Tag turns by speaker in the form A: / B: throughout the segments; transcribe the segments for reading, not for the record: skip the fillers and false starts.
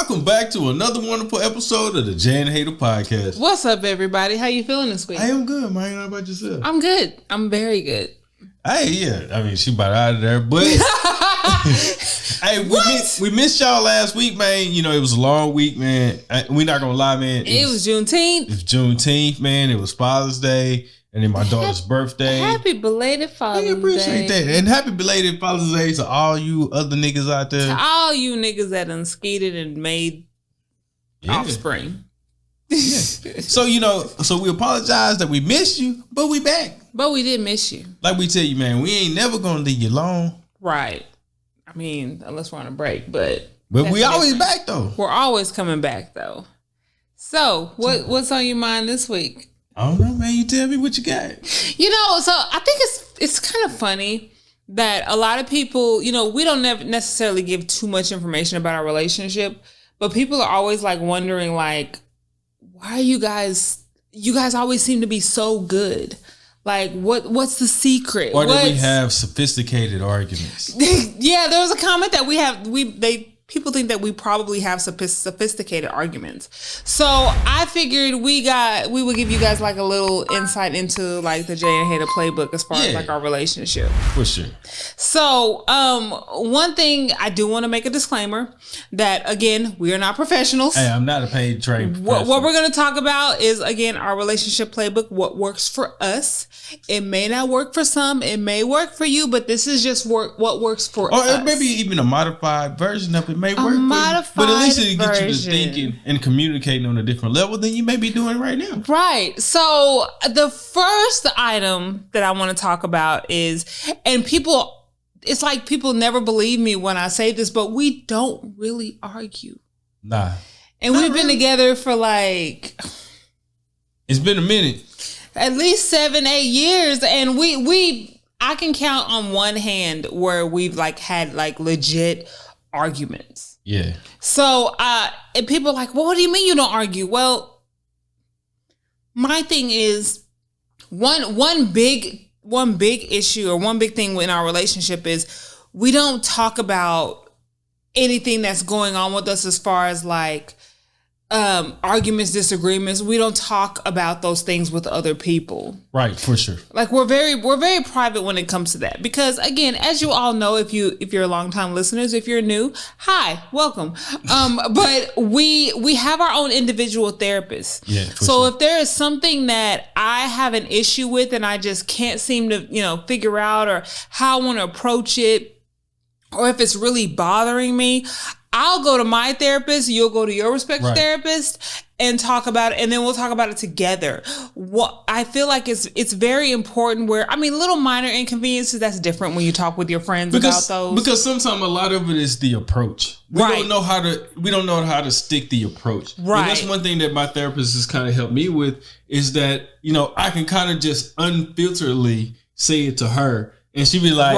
A: welcome back to another wonderful episode of the Jaye Hatah podcast.
B: What's up, everybody? How you feeling this week?
A: I am good, man. How about yourself?
B: I'm good. I'm very good.
A: Hey, yeah. I mean, she about out of there, but hey, we missed y'all last week, man. You know, it was a long week, man. We're not gonna lie, man.
B: It was Juneteenth.
A: It was Juneteenth, man. It was Father's Day. And then my daughter's birthday.
B: Happy belated Father's Day.
A: I appreciate that. And happy belated Father's Day to all you other niggas out there.
B: To all you niggas that done skeeted and made offspring.
A: Yeah. So, we apologize that we missed you, but we back.
B: But we did miss you.
A: Like we tell you, man, we ain't never going to leave you alone.
B: Right. I mean, unless we're on a break, but
A: we always back, though.
B: We're always coming back, though. So, what's on your mind this week?
A: I don't know, man. You tell me what you got.
B: So I think it's kind of funny that a lot of people, we don't necessarily give too much information about our relationship, but people are always like wondering, like, why are you guys always seem to be so good? Like, what's the secret?
A: Or do we have sophisticated arguments?
B: Yeah, there was a comment that people think that we probably have sophisticated arguments. So I figured we would give you guys like a little insight into like the Jaye Hatah playbook as far as like our relationship.
A: For sure.
B: So one thing I do want to make a disclaimer that, again, we are not professionals.
A: Hey, I'm not a paid trained professional.
B: What we're going to talk about is, again, our relationship playbook, what works for us. It may not work for some. It may work for you, but this is just what works for us. Or
A: maybe even a modified version of it may work for you. But at least it'll get you to thinking and communicating on a different level than you may be doing right now.
B: Right. So the first item that I want to talk about is, and it's like people never believe me when I say this, but we don't really argue.
A: Nah.
B: And we've been together for like...
A: It's been a minute.
B: At least 7-8 years. And I can count on one hand where we've like had like legit arguments.
A: Yeah.
B: So, and people are like, well, what do you mean you don't argue? Well, my thing is one big issue or one big thing in our relationship is we don't talk about anything that's going on with us as far as like arguments, disagreements. We don't talk about those things with other people.
A: Right, for sure.
B: Like we're very private when it comes to that. Because again, as you all know, if you're longtime listeners, if you're new, hi, welcome. But we have our own individual therapists.
A: Yeah.
B: So if there is something that I have an issue with and I just can't seem to, figure out or how I want to approach it, or if it's really bothering me, I'll go to my therapist, you'll go to your respective therapist and talk about it, and then we'll talk about it together. What I feel like it's very important where, little minor inconveniences, that's different when you talk with your friends about those.
A: Because sometimes a lot of it is the approach. We don't know how to stick the approach.
B: Right.
A: And that's one thing that my therapist has kind of helped me with is that, I can kind of just unfilteredly say it to her. And she be like,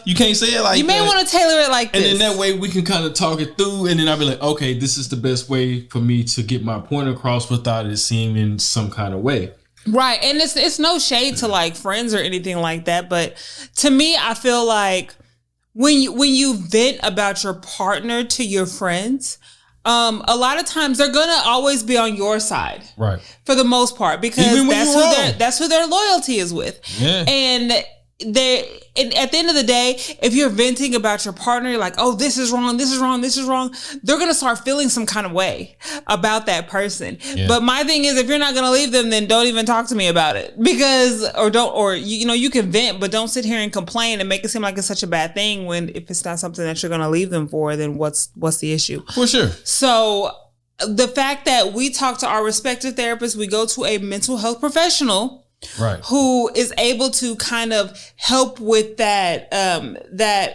A: you can't say it like that.
B: You may want to tailor it like this.
A: And then that way we can kind of talk it through. And then I'll be like, okay, this is the best way for me to get my point across without it seeming some kind of way.
B: Right. And it's no shade to like friends or anything like that. But to me, I feel like when you vent about your partner to your friends, a lot of times they're gonna always be on your side, right? For the most part, because that's who their loyalty is with. Yeah. And at the end of the day, if you're venting about your partner, you're like, oh, this is wrong, they're going to start feeling some kind of way about that person. Yeah. But my thing is, if you're not going to leave them, then don't even talk to me about it you can vent, but don't sit here and complain and make it seem like it's such a bad thing when if it's not something that you're going to leave them for, then what's the issue?
A: For sure.
B: So the fact that we talk to our respective therapists, we go to a mental health professional, right, who is able to kind of help with that,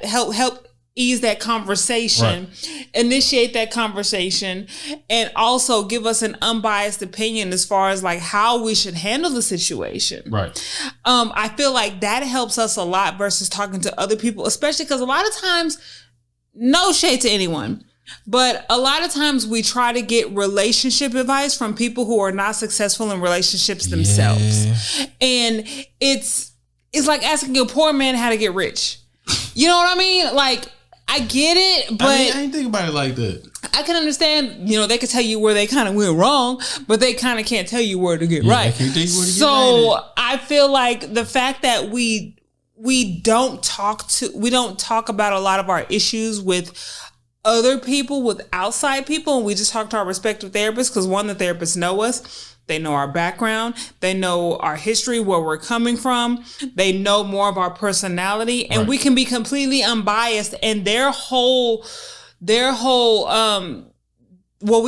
B: help ease that conversation, initiate that conversation, and also give us an unbiased opinion as far as like how we should handle the situation. Right. I feel like that helps us a lot versus talking to other people, especially because a lot of times, no shade to anyone, but a lot of times we try to get relationship advice from people who are not successful in relationships themselves. And it's like asking a poor man how to get rich. You know what I mean? Like, I get it, but
A: I ain't think about it like that.
B: I can understand, they could tell you where they kind of went wrong, but they kind of can't tell you where to get right. They can't tell you where to get right. So I feel like the fact that we don't talk about a lot of our issues with other people, with outside people, and we just talk to our respective therapists, because one, the therapists know us. They know our background. They know our history, where we're coming from. They know more of our personality, and we can be completely unbiased. And we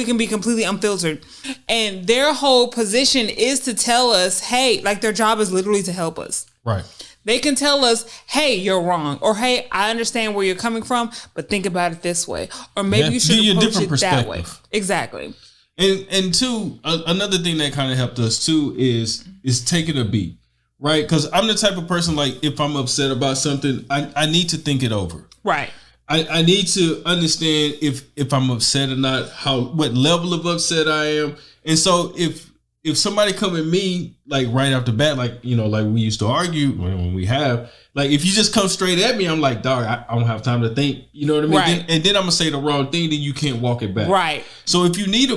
B: can be completely unfiltered. And their whole position is to tell us, hey, like their job is literally to help us.
A: Right.
B: They can tell us, hey, you're wrong. Or, hey, I understand where you're coming from, but think about it this way. Or maybe you should approach it that way. Exactly.
A: And two, another thing that kind of helped us too is taking a beat, right? Because I'm the type of person, like, if I'm upset about something, I need to think it over.
B: Right.
A: I need to understand if I'm upset or not, what level of upset I am. And so if somebody come at me, like, right off the bat, like, like we used to argue when we have, like, if you just come straight at me, I'm like, dog, I don't have time to think. You know what I mean?
B: Right.
A: And then I'm gonna say the wrong thing, then you can't walk it back.
B: Right.
A: So if you need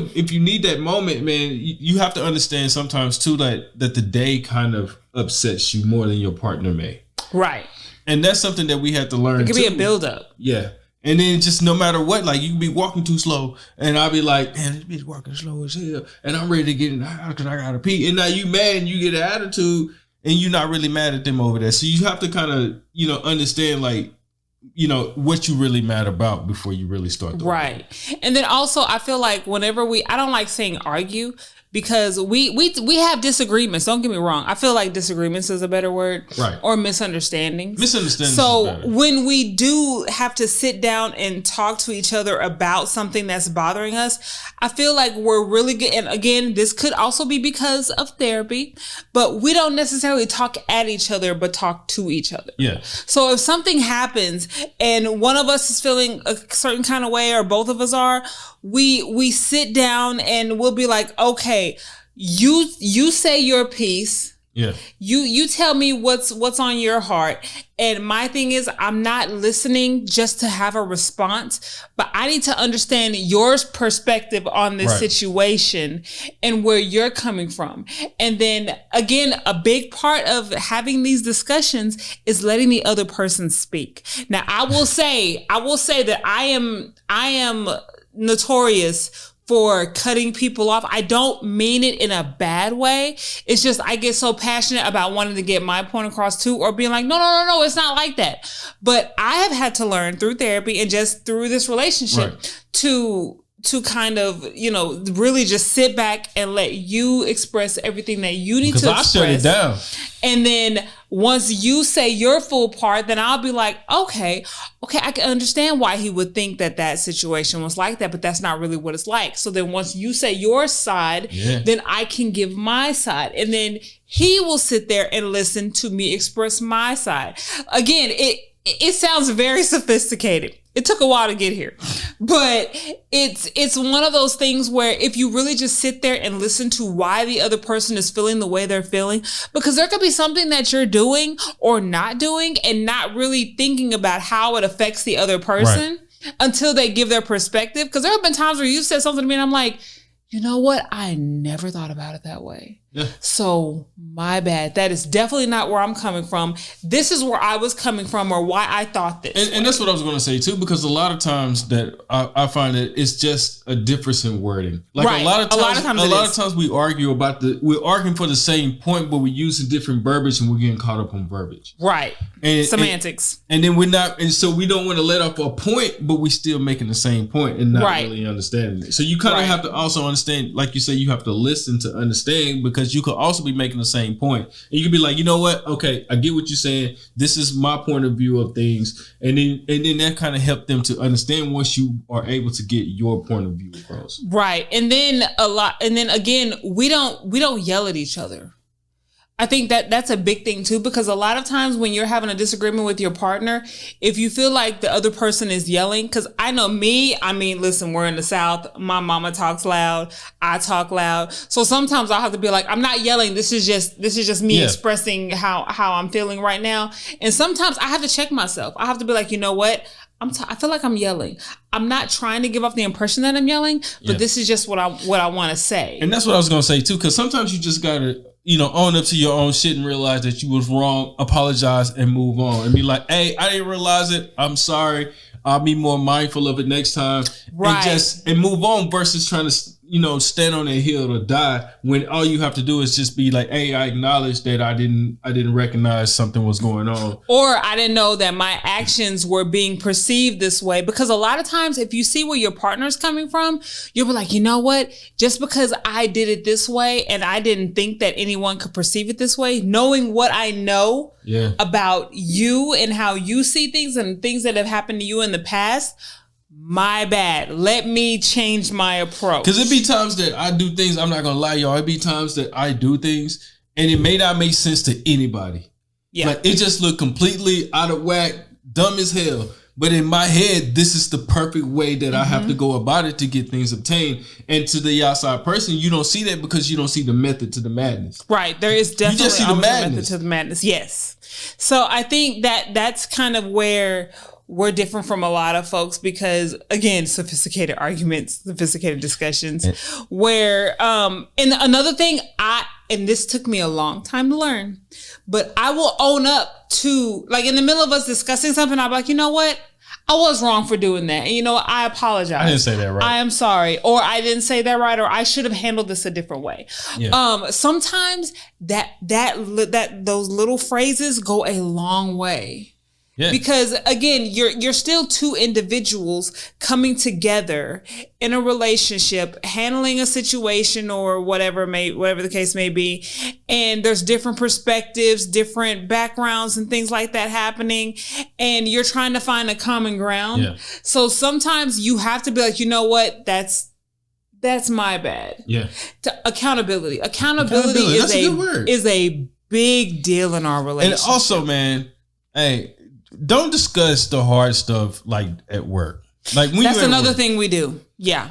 A: that moment, man, you have to understand sometimes too that the day kind of upsets you more than your partner may.
B: Right.
A: And that's something that we have to learn.
B: It could be a buildup.
A: Yeah. And then just no matter what, like, you can be walking too slow, and I'll be like, man, this bitch walking slow as hell, and I'm ready to get in the house because I gotta pee. And now you mad and you get an attitude, and you're not really mad at them over there. So you have to kind of, understand, like, what you really mad about before you really start.
B: Right. And then also, I feel like whenever I don't like saying argue, because we have disagreements. Don't get me wrong. I feel like disagreements is a better word.
A: Right.
B: Or misunderstandings.
A: Misunderstandings.
B: So when we do have to sit down and talk to each other about something that's bothering us, I feel like we're really good. And again, this could also be because of therapy, but we don't necessarily talk at each other, but talk to each other.
A: Yeah.
B: So if something happens and one of us is feeling a certain kind of way, or both of us are, we sit down and we'll be like, okay, you say your piece.
A: Yeah.
B: You tell me what's on your heart. And my thing is, I'm not listening just to have a response, but I need to understand your perspective on this situation and where you're coming from. And then again, a big part of having these discussions is letting the other person speak. Now, I will say that I am notorious for cutting people off. I don't mean it in a bad way. It's just I get so passionate about wanting to get my point across too, or being like, no, it's not like that. But I have had to learn through therapy and just through this relationship to kind of, really just sit back and let you express everything that you need to express.
A: Because I shut it down.
B: And then once you say your full part, then I'll be like, okay, I can understand why he would think that situation was like that, but that's not really what it's like. So then once you say your side, then I can give my side. And then he will sit there and listen to me express my side. Again, it sounds very sophisticated. It took a while to get here, but it's one of those things where if you really just sit there and listen to why the other person is feeling the way they're feeling, because there could be something that you're doing or not doing and not really thinking about how it affects the other person until they give their perspective. Because there have been times where you said something to me and I'm like, you know what? I never thought about it that way. Yeah. So my bad. That is definitely not where I'm coming from. This is where I was coming from, or why I thought this.
A: And that's what I was going to say too, because a lot of times that I find that it's just a difference in wording. Like a lot of times we argue we're arguing for the same point, but we're using different verbiage and we're getting caught up on verbiage.
B: Right. And semantics.
A: And then so we don't want to let off a point, but we still making the same point and not really understanding it. So you kind of have to also understand, like you say, you have to listen to understand, because you could also be making the same point. And you could be like, you know what? Okay, I get what you're saying. This is my point of view of things. And then that kind of helped them to understand once you are able to get your point of view across.
B: Right. And then again, we don't yell at each other. I think that's a big thing too, because a lot of times when you're having a disagreement with your partner, if you feel like the other person is yelling, because I know me, listen, we're in the South. My mama talks loud. I talk loud. So sometimes I'll have to be like, I'm not yelling. This is just me expressing how I'm feeling right now. And sometimes I have to check myself. I have to be like, you know what? I feel like I'm yelling. I'm not trying to give off the impression that I'm yelling, but this is just what I want to say.
A: And that's what I was going to say too, because sometimes you just got to, own up to your own shit and realize that you was wrong, apologize and move on and be like, hey, I didn't realize it. I'm sorry. I'll be more mindful of it next time. Right. And move on versus trying to, stand on that hill or die when all you have to do is just be like, hey, I acknowledge that I didn't recognize something was going on.
B: Or I didn't know that my actions were being perceived this way. Because a lot of times if you see where your partner's coming from, you'll be like, you know what? Just because I did it this way and I didn't think that anyone could perceive it this way, knowing what I know about you and how you see things and things that have happened to you in the past, my bad. Let me change my approach.
A: Because it be times that I do things, I'm not going to lie, y'all. It be times that I do things and it may not make sense to anybody. Yeah. Like it just look completely out of whack, dumb as hell. But in my head, this is the perfect way that I have to go about it to get things obtained. And to the outside person, you don't see that because you don't see the method to the madness.
B: Right. There is definitely
A: you just see the
B: method to the madness. Yes. So I think that's kind of where we're different from a lot of folks because, again, sophisticated arguments, sophisticated discussions, where, and another thing and this took me a long time to learn, but I will own up to, like in the middle of us discussing something, I'll be like, you know what? I was wrong for doing that. And I apologize.
A: I didn't say that right.
B: I am sorry. Or I didn't say that right. Or I should have handled this a different way. Yeah. Sometimes those little phrases go a long way. Yeah. Because again, you're still two individuals coming together in a relationship, handling a situation or whatever the case may be. And there's different perspectives, different backgrounds and things like that happening. And you're trying to find a common ground. Yeah. So sometimes you have to be like, you know what? That's my bad.
A: Yeah.
B: Accountability. Accountability is a big deal in our relationship.
A: And also, man, hey, don't discuss the hard stuff like at work. Like when
B: that's another thing we do. Yeah.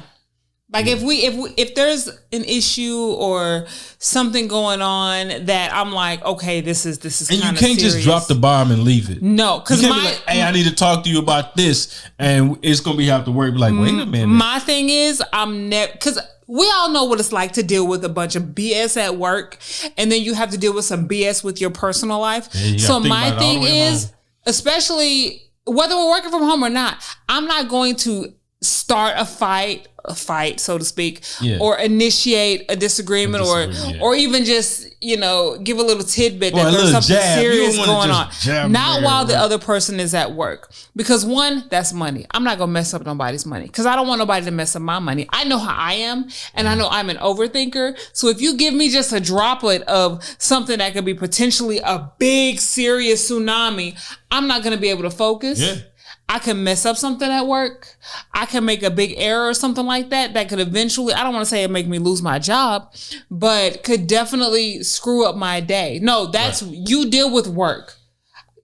B: Like if there's an issue or something going on that I'm like, okay, this is and you can't
A: just drop the bomb and leave it.
B: No, because
A: be like, hey, I need to talk to you about this, and it's gonna be have to work. Be like, wait a minute.
B: My thing is, because we all know what it's like to deal with a bunch of BS at work, and then you have to deal with some BS with your personal life. So my thing is, especially whether we're working from home or not, I'm not going to start a fight, so to speak, or initiate a disagreement or even just, give a little tidbit that there's something serious going on. Not while the other person is at work. Because one, that's money. I'm not going to mess up nobody's money because I don't want nobody to mess up my money. I know how I am and I know I'm an overthinker. So if you give me just a droplet of something that could be potentially a big, serious tsunami, I'm not going to be able to focus. Yeah. I can mess up something at work. I can make a big error or something like that could eventually, I don't want to say it make me lose my job, but could definitely screw up my day. No, that's right. You deal with work.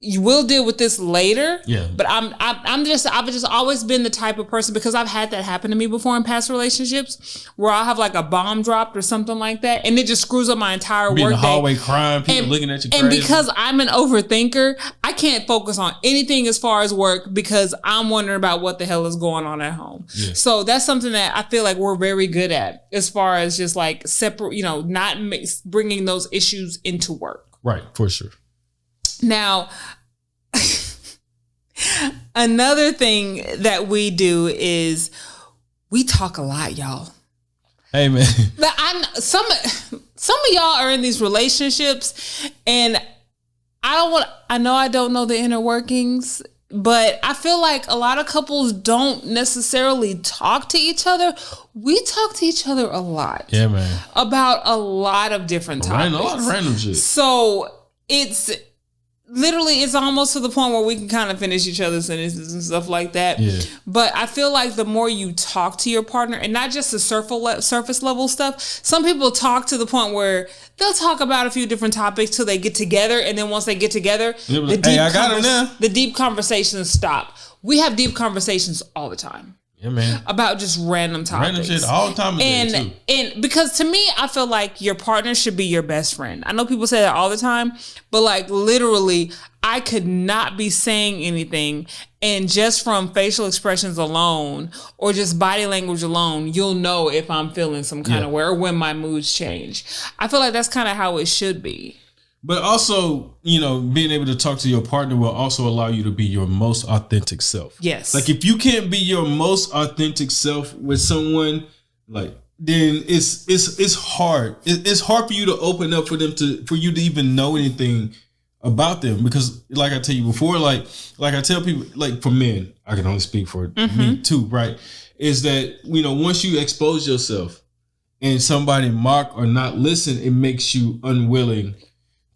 B: You will deal with this later. Yeah. But I've just always been the type of person, because I've had that happen to me before in past relationships where I'll have like a bomb dropped or something like that, and it just screws up my entire work day. In the hallway crying, people looking at you crazy. And because I'm an overthinker, I can't focus on anything as far as work because I'm wondering about what the hell is going on at home. Yeah. So that's something that I feel like we're very good at as far as just like separate, not bringing those issues into work.
A: Right, for sure.
B: Now, another thing that we do is we talk a lot, y'all.
A: Hey, man.
B: But some of y'all are in these relationships, and I know I don't know the inner workings, but I feel like a lot of couples don't necessarily talk to each other. We talk to each other a lot.
A: Yeah, man.
B: About a lot of different topics.
A: A lot of random shit.
B: So it's almost to the point where we can kind of finish each other's sentences and stuff like that. Yeah. But I feel like the more you talk to your partner, and not just the surface level stuff, some people talk to the point where they'll talk about a few different topics till they get together. And then once they get together, the deep conversations stop. We have deep conversations all the time.
A: Yeah, man.
B: About just random topics.
A: Random shit all the time.
B: And because to me, I feel like your partner should be your best friend. I know people say that all the time, but like literally, I could not be saying anything, and just from facial expressions alone or just body language alone, you'll know if I'm feeling some kind of way or when my moods change. I feel like that's kind of how it should be.
A: But also, you know, being able to talk to your partner will also allow you to be your most authentic self.
B: Yes.
A: Like if you can't be your most authentic self with someone, like then it's hard. It's hard for you to open up for you to even know anything about them, because like I tell you before, like I tell people, like for men, I can only speak for me too, right? Is that, you know, once you expose yourself and somebody mock or not listen, it makes you unwilling.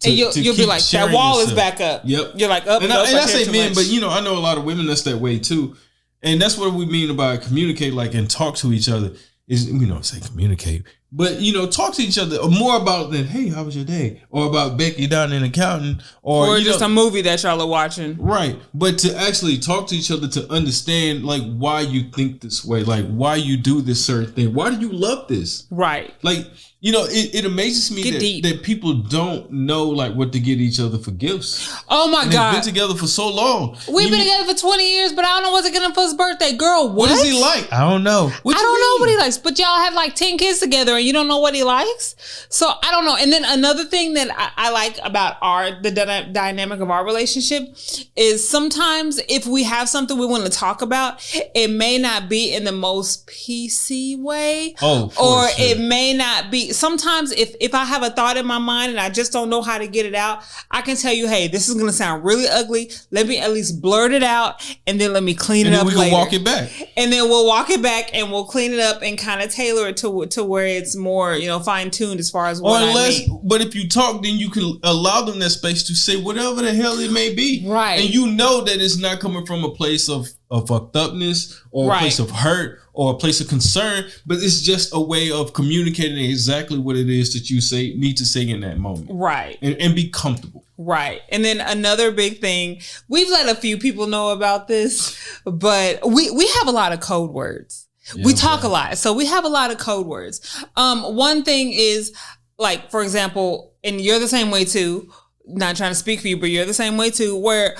B: And you'll be like, that wall is back up.
A: Yep.
B: You're like, up.
A: And I say men, but you know, I know a lot of women that's that way too. And that's what we mean about communicate, like, and talk to each other. Is, you know, say communicate, but you know, talk to each other more about than, hey, how was your day, or about Becky down in accounting, or
B: just a movie that y'all are watching,
A: right? But to actually talk to each other to understand like why you think this way, like why you do this certain thing, why do you love this,
B: right?
A: Like, you know, it amazes me that people don't know like what to get each other for gifts.
B: Oh my God.
A: They've been together for so long.
B: We've been together for 20 years, but I don't know what to get him for his birthday. Girl, what
A: is he like? I don't know.
B: I don't know what he likes, but y'all have like 10 kids together and you don't know what he likes. So I don't know. And then another thing that I like about the dynamic of our relationship is sometimes if we have something we want to talk about, it may not be in the most PC way.
A: Oh,
B: or sure. It may not be. Sometimes if I have a thought in my mind and I just don't know how to get it out, I can tell you, hey, this is going to sound really ugly. Let me at least blurt it out and then let me clean it up later. And then we can
A: walk it back.
B: And then we'll walk it back and we'll clean it up and kind of tailor it to where it's more, you know, fine-tuned as far as what I mean.
A: But if you talk, then you can allow them that space to say whatever the hell it may be.
B: Right.
A: And you know that it's not coming from a place of fucked upness or a place of hurt or a place of concern, but it's just a way of communicating exactly what it is that you need to say in that moment.
B: Right.
A: And be comfortable.
B: Right. And then another big thing, we've let a few people know about this, but we have a lot of code words. Yeah, we talk a lot. So we have a lot of code words. One thing is, like, for example, and you're the same way too, not trying to speak for you, but you're the same way too, where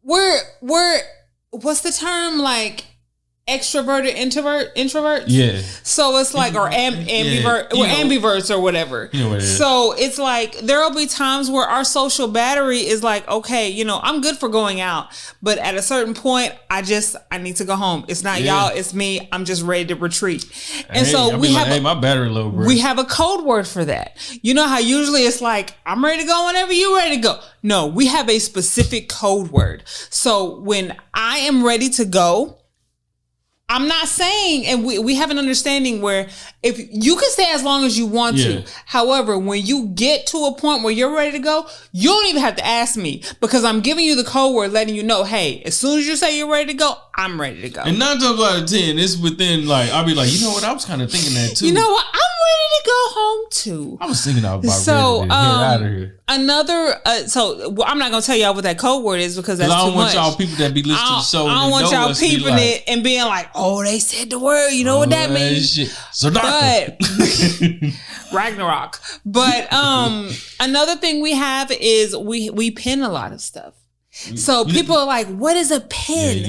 B: we're what's the term, like extroverted, introverts?
A: Yeah.
B: So it's like, or ambivert, ambiverts or whatever.
A: You know what it is.
B: So it's like, there'll be times where our social battery is like, okay, you know, I'm good for going out, but at a certain point, I need to go home. It's not y'all, it's me. I'm just ready to retreat. And so we have,
A: my battery low, bro.
B: We have a code word for that. You know how usually it's like, I'm ready to go whenever you're ready to go. No, we have a specific code word. So when I am ready to go, I'm not saying, and we have an understanding where if you can stay as long as you want to. However, when you get to a point where you're ready to go, you don't even have to ask me, because I'm giving you the code word, letting you know, hey, as soon as you say you're ready to go, I'm ready to go.
A: And 9 times out of 10, it's within, like, I'll be like, you know what? I was kind of thinking that too.
B: You know what? I'm ready to go home too.
A: I was thinking about ready to get out of here.
B: Another, I'm not gonna tell y'all what that code word is, because that's too much. I don't want
A: y'all people that be listening to the show.
B: I don't want y'all peeping it and being like, oh, they said the word. You know what that means?
A: Shit. So
B: but Ragnarok. But another thing we have is we pin a lot of stuff. So people are like, what is a pin?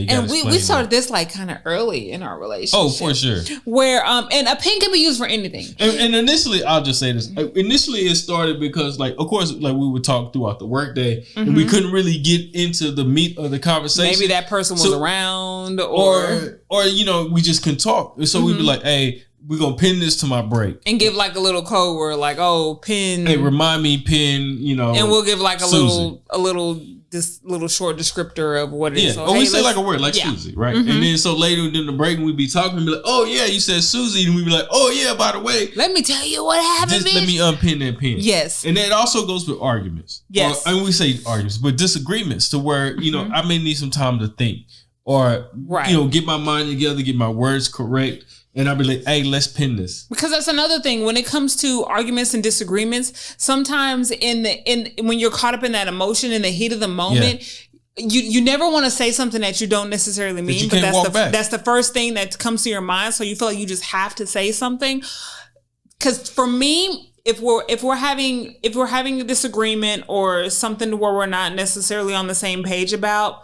B: And we started this like kind of early in our relationship.
A: Oh, for sure.
B: Where and a pin can be used for anything.
A: And initially, I'll just say this. Initially, it started because, like, of course, like, we would talk throughout the workday, and we couldn't really get into the meat of the conversation.
B: Maybe that person was around, or
A: you know, we just couldn't talk. And so we'd be like, hey, we're gonna pin this to my break.
B: And give like a little code word, like, oh, pin.
A: Hey, remind me, pin, you know.
B: And we'll give like this little short descriptor of what it is. So,
A: or we say like a word, like Susie, right? And then so later in the break, we'd be talking and be like, oh yeah, you said Susie. And we'd be like, oh yeah, by the way,
B: let me tell you what happened.
A: Just let me unpin that pin.
B: Yes.
A: And that also goes with arguments.
B: Yes.
A: And we say arguments, but disagreements, to where, you know, I may need some time to think, or, you know, get my mind together, get my words correct. And I'll be like, hey, let's pin this.
B: Because that's another thing. When it comes to arguments and disagreements, sometimes when you're caught up in that emotion, in the heat of the moment, you never want to say something that you don't necessarily mean, but that's the first thing that comes to your mind. So you feel like you just have to say something. Because for me, if we're having a disagreement or something where we're not necessarily on the same page about,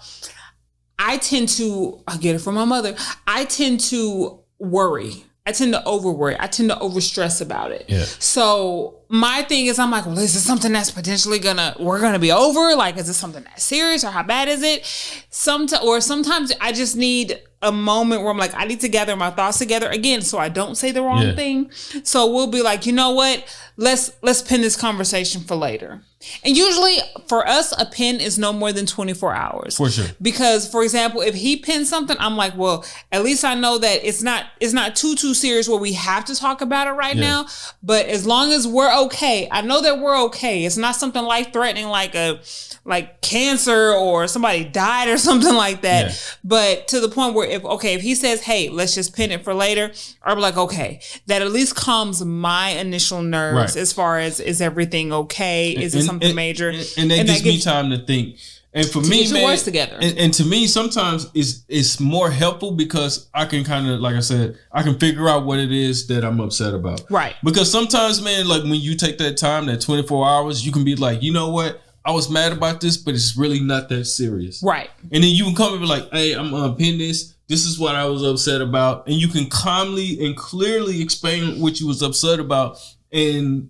B: I get it from my mother. I tend to worry. I tend to over worry. I tend to over stress about it.
A: Yeah.
B: So my thing is, I'm like, well, is this something that's potentially we're gonna be over? Like, is this something that's serious, or how bad is it? Sometimes I just need a moment where I'm like, I need to gather my thoughts together again, so I don't say the wrong thing. So we'll be like, you know what? Let's pin this conversation for later. And usually for us, a pin is no more than 24 hours.
A: For sure.
B: Because, for example, if he pins something, I'm like, well, at least I know that it's not too serious where we have to talk about it right now. But as long as we're okay, I know that we're okay. It's not something life-threatening like cancer or somebody died or something like that. Yeah. But to the point where if he says, hey, let's just pin it for later, I'm like, okay, that at least calms my initial nerves as far as, is everything okay? Is it something major?
A: And that gives me time to think. And for me,
B: get your words together.
A: And to me, sometimes it's more helpful because I can kind of, like I said, I can figure out what it is that I'm upset about.
B: Right.
A: Because sometimes, man, like when you take that time, that 24 hours, you can be like, you know what? I was mad about this, but it's really not that serious.
B: Right.
A: And then you can come and be like, hey, I'm going to pin this. This is what I was upset about. And you can calmly and clearly explain what you was upset about. And,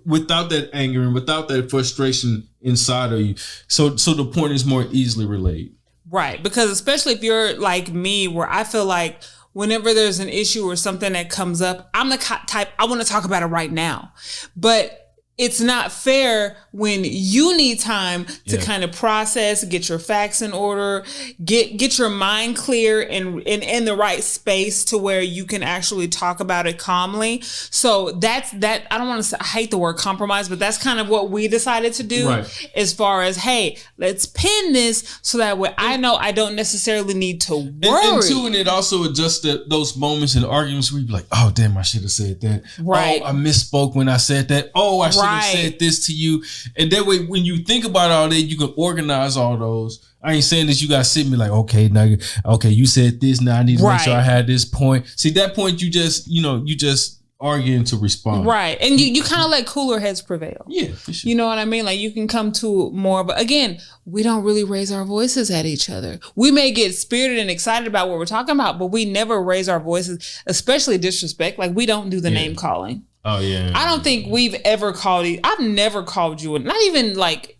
A: without that anger and without that frustration inside of you. So the point is more easily relayed.
B: Right. Because especially if you're like me, where I feel like whenever there's an issue or something that comes up, I'm the type, I want to talk about it right now. But it's not fair when you need time to kind of process, get your facts in order, get your mind clear and in the right space to where you can actually talk about it calmly. So that's that. I don't want to say, I hate the word compromise, but that's kind of what we decided to do as far as, hey, let's pin this so that way I know I don't necessarily need to worry.
A: And it also adjusts those moments in arguments where you be like, oh, damn, I should have said that.
B: Right.
A: Oh, I misspoke when I said that. Oh, I should have said this to you. And that way, when you think about all that, you can organize all those. I ain't saying that you got to sit me like, okay, you said this. Now I need to make sure I had this point. See, that point, you just arguing to respond.
B: Right. And you kind of let cooler heads prevail.
A: Yeah, for sure.
B: You know what I mean? Like you can come to more, but again, we don't really raise our voices at each other. We may get spirited and excited about what we're talking about, but we never raise our voices, especially disrespect. Like we don't do the name calling.
A: Oh yeah.
B: I don't think we've ever called you. I've never called you, not even like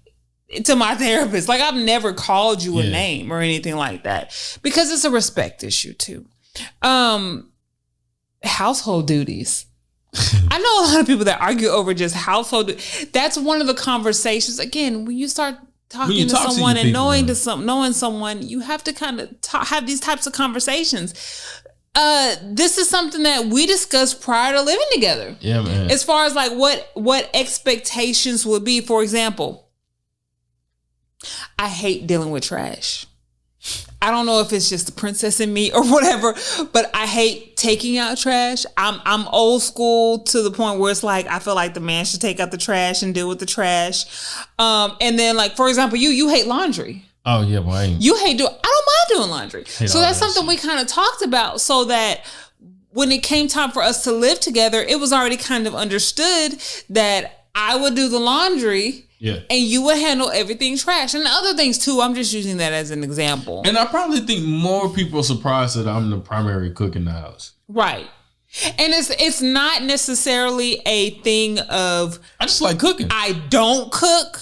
B: to my therapist. Like I've never called you a name or anything like that because it's a respect issue too. Household duties. I know a lot of people that argue over just household. That's one of the conversations. Again, when you start talking to someone and knowing someone, you have to kind of have these types of conversations. This is something that we discussed prior to living together.
A: Yeah, man.
B: As far as like what expectations would be. For example, I hate dealing with trash. I don't know if it's just the princess in me or whatever, but I hate taking out trash. I'm old school to the point where it's like I feel like the man should take out the trash and deal with the trash. And then like for example, you hate laundry.
A: Oh yeah, well, I
B: don't mind doing laundry. So that's something we kind of talked about so that when it came time for us to live together, it was already kind of understood that I would do the laundry.
A: Yeah. And
B: you would handle everything trash and other things too. I'm just using that as an example.
A: And I probably think more people are surprised that I'm the primary cook in the house.
B: Right. And it's not necessarily a thing of
A: I just like cooking.
B: I don't cook,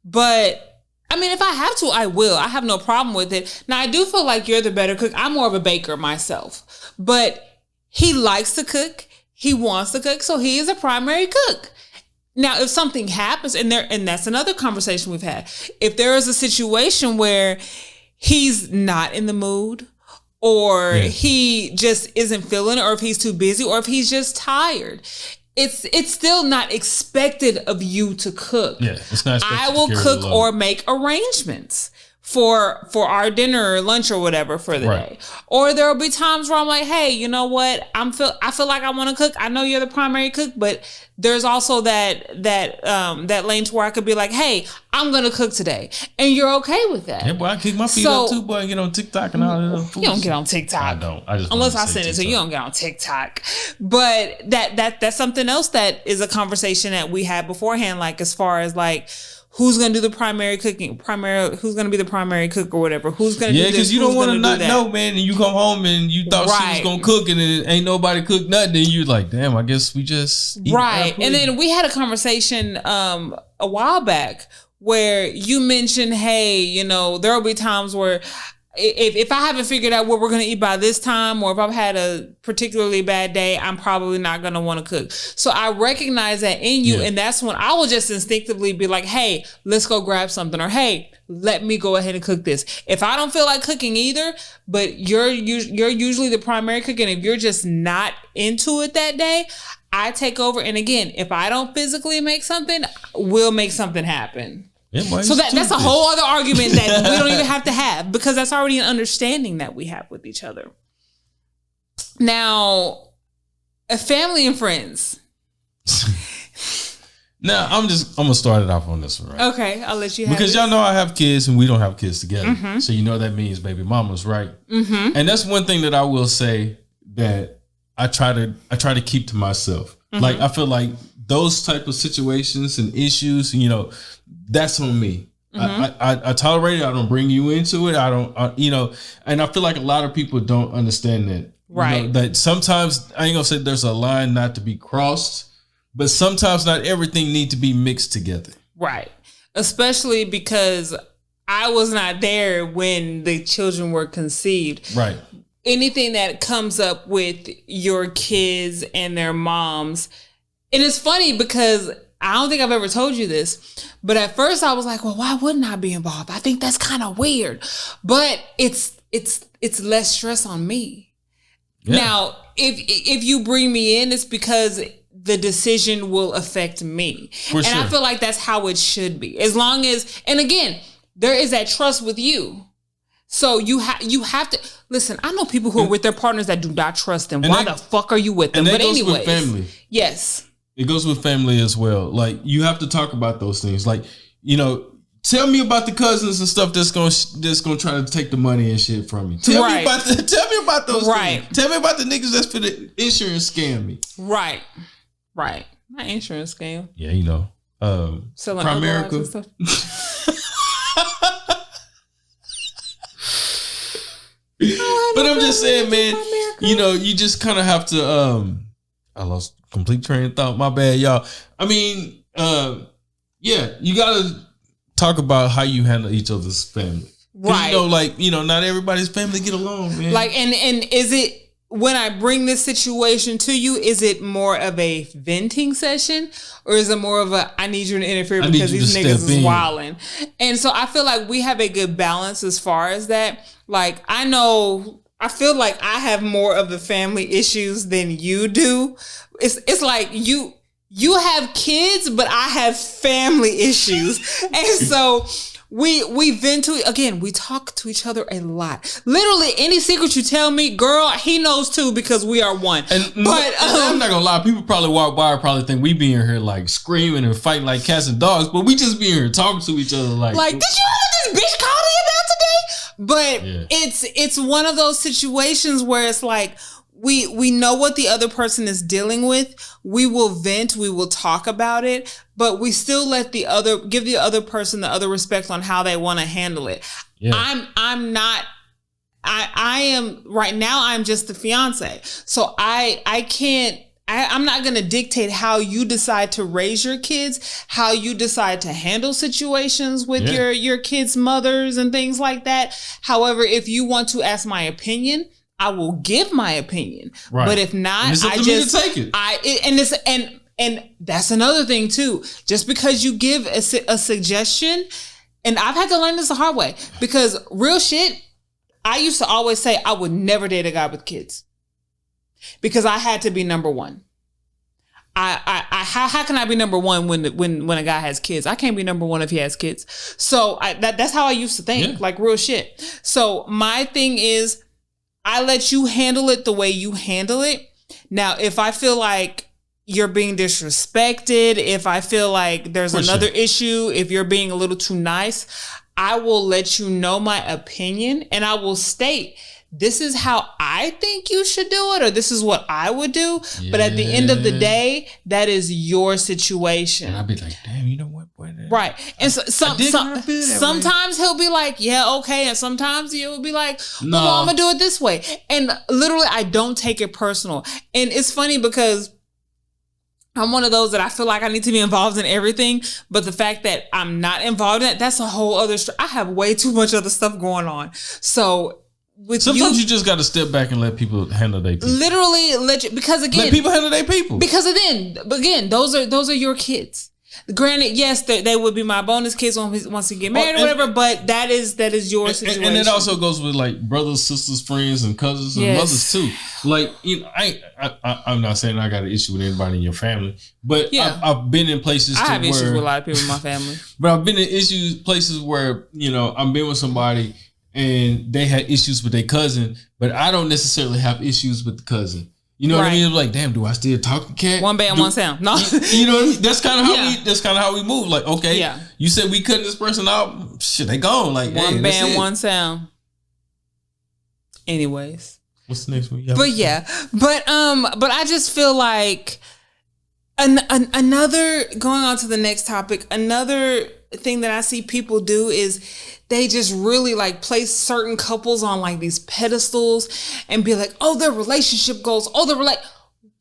B: but I mean, if I have to, I will. I have no problem with it. Now, I do feel like you're the better cook. I'm more of a baker myself, but he likes to cook. He wants to cook. So he is a primary cook. Now, if something happens and that's another conversation we've had. If there is a situation where he's not in the mood or he just isn't feeling it or if he's too busy or if he's just tired, it's still not expected of you to cook.
A: Yeah, it's not expected.
B: I will cook or make arrangements for our dinner or lunch or whatever for the day. Or there'll be times where I'm like, hey, you know what? I feel like I want to cook. I know you're the primary cook, but there's also that lane to where I could be like, hey, I'm gonna cook today, and you're okay with that.
A: Yeah, boy, I kick my feet up too, boy. I get on TikTok and all that.
B: You don't get on TikTok.
A: I don't. I just
B: unless I send it, so you don't get on TikTok. But that's something else that is a conversation that we had beforehand, like as far as like, who's going to do the primary cooking? Who's going to be the primary cook or whatever? Who's going to do this? Yeah, because
A: you don't want to not know, man. And you come home and you thought she was going to cook and it ain't nobody cook nothing. And you like, damn, I guess we just eat.
B: Right. And then we had a conversation a while back where you mentioned, hey, you know, there will be times where if I haven't figured out what we're going to eat by this time, or if I've had a particularly bad day, I'm probably not going to want to cook. So I recognize that in you. Yeah. And that's when I will just instinctively be like, hey, let's go grab something, or hey, let me go ahead and cook this. If I don't feel like cooking either, but you're usually the primary cook, and if you're just not into it that day, I take over. And again, if I don't physically make something, we'll make something happen. Yeah, so that's a whole other argument that we don't even have to have, because that's already an understanding that we have with each other. Now, family and friends.
A: Now, I'm gonna start it off on this one, right?
B: Okay, I'll let you have
A: because y'all know I have kids and we don't have kids together. Mm-hmm. So you know that means baby mamas, right? Mm-hmm. And that's one thing that I will say that I try to keep to myself. Mm-hmm. Like, I feel like those type of situations and issues, you know, that's on me. Mm-hmm. I tolerate it. I don't bring you into it. And I feel like a lot of people don't understand that.
B: Right.
A: You know, that sometimes, I ain't gonna say there's a line not to be crossed, but sometimes not everything need to be mixed together.
B: Right. Especially because I was not there when the children were conceived.
A: Right.
B: Anything that comes up with your kids and their moms. And it's funny because I don't think I've ever told you this, but at first I was like, well, why wouldn't I be involved? I think that's kind of weird, but it's less stress on me. Yeah. Now, if you bring me in, it's because the decision will affect me. For sure. I feel like that's how it should be. As long as, and again, there is that trust with you. So you have to listen. I know people who are with their partners that do not trust them. Why the fuck are you with them? But anyways, family. Yes.
A: It goes with family as well. Like, you have to talk about those things. Like, you know, tell me about the cousins and stuff that's gonna try to take the money and shit from you. Tell me about those things. Tell me about the niggas that's for the insurance scam me.
B: Right. Not insurance scam.
A: Yeah, you know.
B: Selling Primerica and stuff.
A: But I'm just saying, man, you know, you just kind of have to I lost complete train of thought. My bad, y'all. I mean, yeah, you gotta talk about how you handle each other's family. Right. You know, not everybody's family get along, man.
B: Like, and is it, when I bring this situation to you, is it more of a venting session, or is it more of a, I need you to interfere because these niggas is wilding? And so I feel like we have a good balance as far as that. Like, I feel like I have more of the family issues than you do. It's like you have kids, but I have family issues. And so we vent to, again, we talk to each other a lot. Literally any secret you tell me, girl, he knows too, because we are one. But
A: I'm not gonna lie, people probably walk by and probably think we be in here like screaming and fighting like cats and dogs, but we just be in here talking to each other like
B: did you hear what this bitch called me about today? But yeah. It's one of those situations where it's like, we know what the other person is dealing with. We will vent, we will talk about it, but we still give the other person the other respect on how they want to handle it. Yeah. I'm not, I am right now, I'm just the fiance. So I'm not going to dictate how you decide to raise your kids, how you decide to handle situations with your kids' mothers and things like that. However, if you want to ask my opinion, I will give my opinion. Right. But if not, I just take it. And that's another thing too. Just because you give a suggestion, and I've had to learn this the hard way, because real shit, I used to always say I would never date a guy with kids, because I had to be number one. I how can I be number one when a guy has kids? I can't be number one if he has kids. So that's how I used to think, like real shit. So my thing is, I let you handle it the way you handle it. Now, if I feel like you're being disrespected, if I feel like there's another issue, if you're being a little too nice, I will let you know my opinion, and I will state, this is how I think you should do it, or this is what I would do. Yeah. But at the end of the day, that is your situation. And
A: I'll be like, damn, you know what? Boy,
B: right. And sometimes he'll be like, yeah, okay. And sometimes he'll be like, well, no, I'm going to do it this way. And literally, I don't take it personal. And it's funny because I'm one of those that I feel like I need to be involved in everything. But the fact that I'm not involved in it, that's a whole other I have way too much other stuff going on. So sometimes you just got to step back and let people handle their people. Literally, because again, let people handle their people. Because again, those are your kids. Granted, yes, they would be my bonus kids once we get married or whatever. But that is your situation. And it also goes with like brothers, sisters, friends, and cousins and mothers too. Like, you know, I'm not saying I got an issue with anybody in your family, but I've been in places. I have issues with a lot of people in my family. But I've been in places where, you know, I've been with somebody and they had issues with their cousin, but I don't necessarily have issues with the cousin. You know what I mean? It's like, damn, do I still talk to Cat? One band, one sound. No, you know what I mean? That's kind of how we move. Like, okay, you said we cutting this person out. Shit, they gone. Like, one band, one sound. Anyways, what's the next one? But I just feel like another going on to the next topic. Another thing that I see people do is they just really like place certain couples on like these pedestals and be like, oh, their relationship goals. Oh,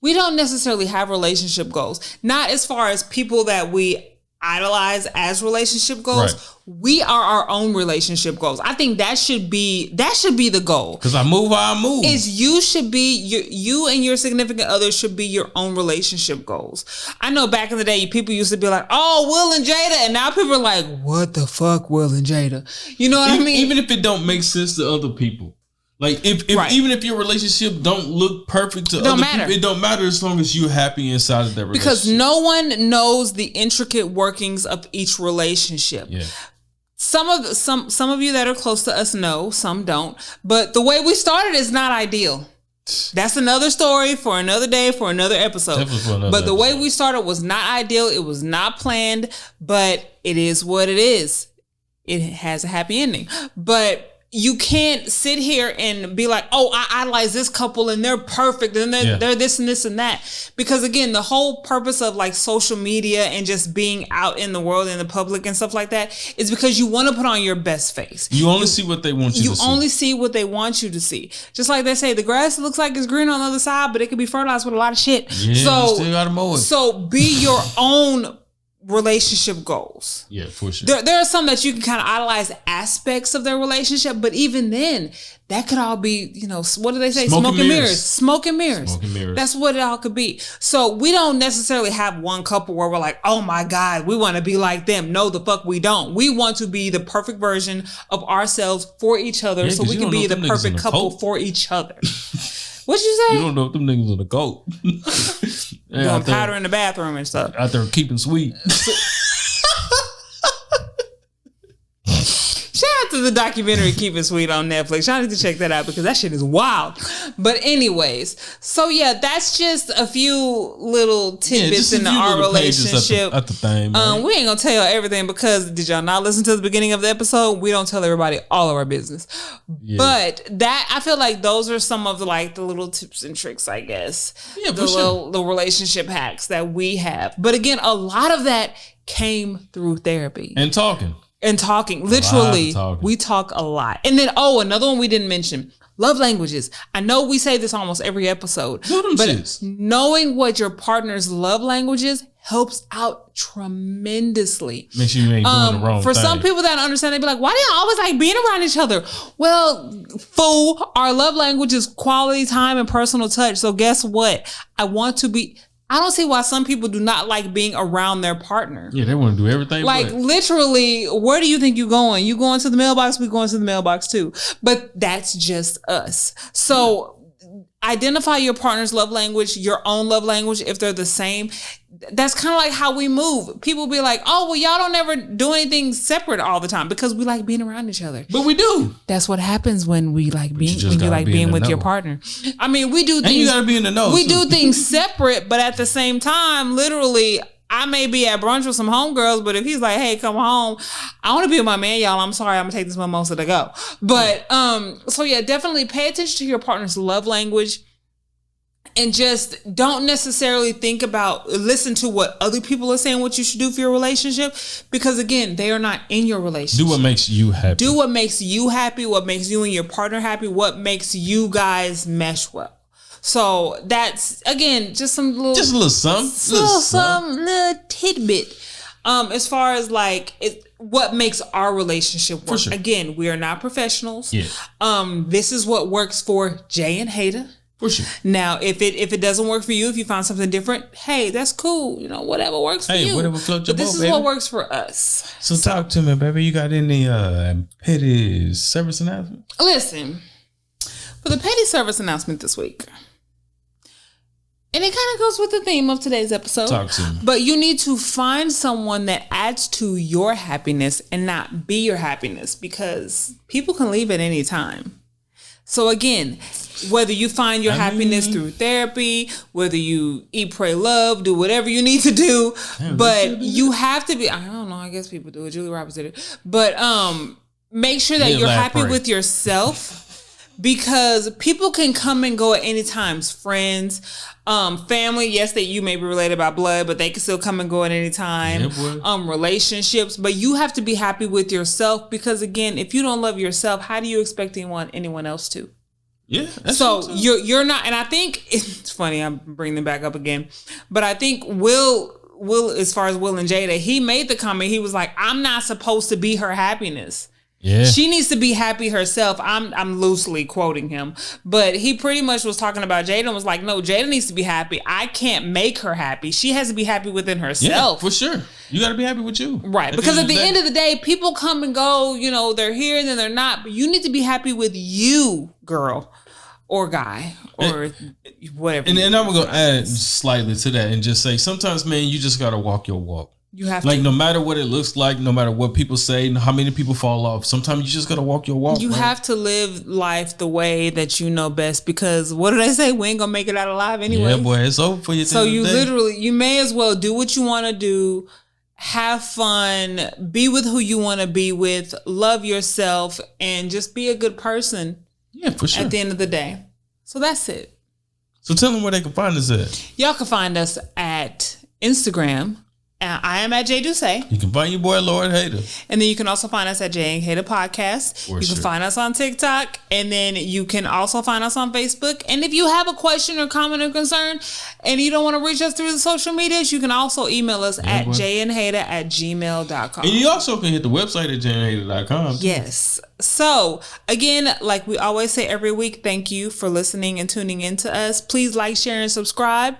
B: we don't necessarily have relationship goals. Not as far as people that we idolize as relationship goals. Right. We are our own relationship goals. I think that should be the goal. Because I move how I move. You and your significant other should be your own relationship goals. I know back in the day, people used to be like, oh, Will and Jada. And now people are like, what the fuck, Will and Jada? You know what I mean? Even if it don't make sense to other people. Like even if your relationship don't look perfect to other people, it don't matter as long as you're happy inside of that relationship. Because no one knows the intricate workings of each relationship. Yeah. Some of you that are close to us know, some don't. But the way we started is not ideal. That's another story for another day, for another episode. But the way we started was not ideal. It was not planned, but it is what it is. It has a happy ending. But you can't sit here and be like, oh, I idolize this couple and they're perfect and they're this and this and that. Because again, the whole purpose of like social media and just being out in the world, in the public and stuff like that is because you want to put on your best face. You only see what they want you to see. You only see what they want you to see. Just like they say, the grass looks like it's green on the other side, but it could be fertilized with a lot of shit. Yeah, so you still gotta mow it. So be your own relationship goals. Yeah, for sure. There are some that you can kind of idolize aspects of their relationship, but even then, that could all be, you know, what do they say? Smoke and mirrors. Smoke and mirrors. Smoke and mirrors. That's what it all could be. So we don't necessarily have one couple where we're like, oh my God, we want to be like them. No, the fuck we don't. We want to be the perfect version of ourselves for each other, so we can be the perfect couple for each other. What'd you say? You don't know if them niggas in the coat. Doing powder in the bathroom and stuff. Out there keeping sweet. Shout out to the documentary Keeping Sweet on Netflix. Y'all need to check that out because that shit is wild. But anyways, so yeah, that's just a few little tidbits in our relationship. At the thing, we ain't gonna tell y'all everything because did y'all not listen to the beginning of the episode? We don't tell everybody all of our business. Yeah. But that I feel like those are some of the little tips and tricks, I guess. Yeah, the relationship hacks that we have. But again, a lot of that came through therapy. And talking. Literally, we talk a lot. And then, another one we didn't mention, love languages. I know we say this almost every episode, but knowing what your partner's love language is helps out tremendously. Make sure you ain't doing the wrong thing. For some people that don't understand, they be like, why do y'all always like being around each other? Well, fool, our love language is quality time and personal touch. So guess what? I don't see why some people do not like being around their partner. Yeah, they want to do everything. Like literally, where do you think you're going? You going to the mailbox? We going to the mailbox too. But that's just us. So identify your partner's love language, your own love language, if they're the same. That's kind of like how we move. People be like, oh, well, y'all don't ever do anything separate all the time because we like being around each other.
A: But we do.
B: That's what happens when we like being with your partner. I mean, we do things.
A: And you gotta be in the know.
B: We do things separate, but at the same time, literally, I may be at brunch with some homegirls, but if he's like, hey, come home, I want to be with my man, y'all. I'm sorry, I'm gonna take this mimosa to go. But so yeah, definitely pay attention to your partner's love language. And just don't necessarily listen to what other people are saying what you should do for your relationship. Because again, they are not in your relationship.
A: Do what makes you happy.
B: Do what makes you happy, what makes you and your partner happy, what makes you guys mesh well. So that's, again, just a little tidbit. As far as what makes our relationship work. Sure. Again, we are not professionals. Yeah. This is what works for Jaye and Hatah.
A: For sure.
B: Now, if it doesn't work for you, if you find something different, hey, that's cool. You know, whatever works for you.
A: Whatever floats your boat,
B: But this is what works for us.
A: So talk to me, baby. You got any petty service announcement?
B: Listen, for the petty service announcement this week, and it kind of goes with the theme of today's episode.
A: Talk to me.
B: But you need to find someone that adds to your happiness and not be your happiness, because people can leave at any time. So again, whether you find your happiness through therapy, whether you eat, pray, love, do whatever you need to do, but you have to be, I don't know, I guess people do it. Julie Roberts did it. But make sure that you're happy with yourself, because people can come and go at any times. Friends, family, yes, that you may be related by blood, but they can still come and go at any time. Yeah, relationships, but you have to be happy with yourself, because again, if you don't love yourself, how do you expect anyone else to?
A: Yeah.
B: So you're not, and I think it's funny, I'm bringing them back up again, but I think Will, as far as Will and Jada, he made the comment. He was like, I'm not supposed to be her happiness. Yeah. She needs to be happy herself. I'm loosely quoting him, but he pretty much was talking about Jada and was like, no, Jada needs to be happy. I can't make her happy. She has to be happy within herself.
A: Yeah, for sure. You got to be happy with you.
B: Right. Because at the end of the day, people come and go, you know, they're here and then they're not, but you need to be happy with you, girl or guy or whatever.
A: And I'm going to add slightly to that and just say, sometimes, man, you just got to walk your walk.
B: You have
A: to. No matter what it looks like, no matter what people say, how many people fall off, sometimes you just got to walk your walk.
B: You have to live life the way that you know best, because what did I say? We ain't going to make it out alive anyway.
A: Yeah, boy, it's over for you.
B: So you may as well do what you want to do, have fun, be with who you want to be with, love yourself, and just be a good person.
A: Yeah, for sure.
B: At the end of the day. So that's it.
A: So tell them where they can find us at.
B: Y'all can find us at Instagram. I am at Jay Ducey.
A: You can find your boy Lord Hatah.
B: And then you can also find us at Jaye Hatah Podcast. You can find us on TikTok. And then you can also find us on Facebook. And if you have a question or comment or concern and you don't want to reach us through the social medias, you can also email us at jayandhatah@gmail.com.
A: And you also can hit the website at jayandhatah.com.
B: Yes. So again, like we always say every week, thank you for listening and tuning in to us. Please like, share, and subscribe.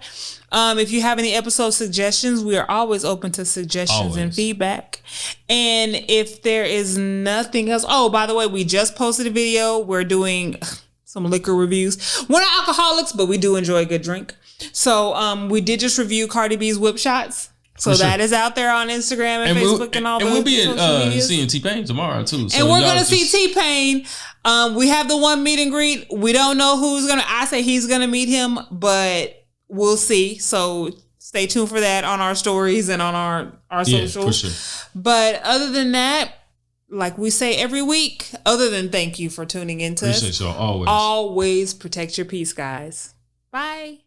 B: If you have any episode suggestions, we are always open to suggestions and feedback. And if there is nothing else, by the way, we just posted a video. We're doing some liquor reviews. We're not alcoholics, but we do enjoy a good drink. So we did just review Cardi B's Whip Shots. So that is out there on Instagram and Facebook and all the social medias. And we'll be seeing
A: T-Pain tomorrow too. So
B: and we're going to see T-Pain. We have the one meet and greet. We don't know who's going to, I say he's going to meet him, but we'll see. So stay tuned for that on our stories and on our socials. For sure. But other than that, like we say every week, other than thank you for tuning in to us.
A: Y'all always.
B: Always protect your peace, guys. Bye.